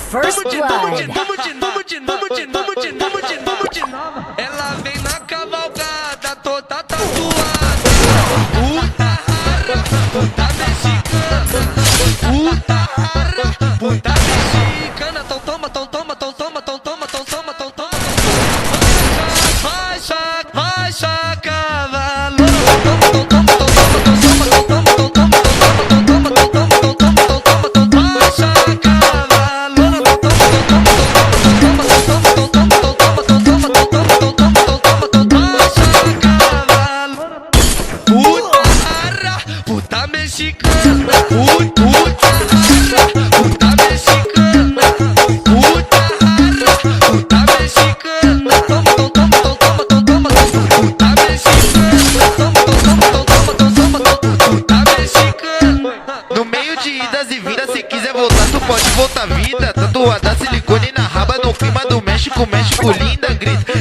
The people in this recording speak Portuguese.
First blood. Ela vem na cavalgada toda tatuada. Puta rara, puta mexicana. Puta rara, puta mexicana. Tão toma, tão toma, tão toma, tão toma, tão toma, tão toma. Vai, cavalo. Tão toma, tão toma, tão toma, tão toma, tão toma, tão toma, tão toma, tão toma, tão toma, tão toma, tão toma. Vai, cavalo. Tão toma, tão toma, tão toma, tão toma, tão toma, tão toma, tão toma, vai, cavalo. Puta rara, puta mexicana. Puta rara, puta mexicana. Puta rara, puta mexicana. Toma, toma, toma, toma, toma, toma, puta mexicana. Toma, toma, toma, toma, puta mexicana. No meio de idas e vindas, se quiser voltar, tu pode voltar vida. Tatuada silicone na raba, no clima do México, México linda, grita.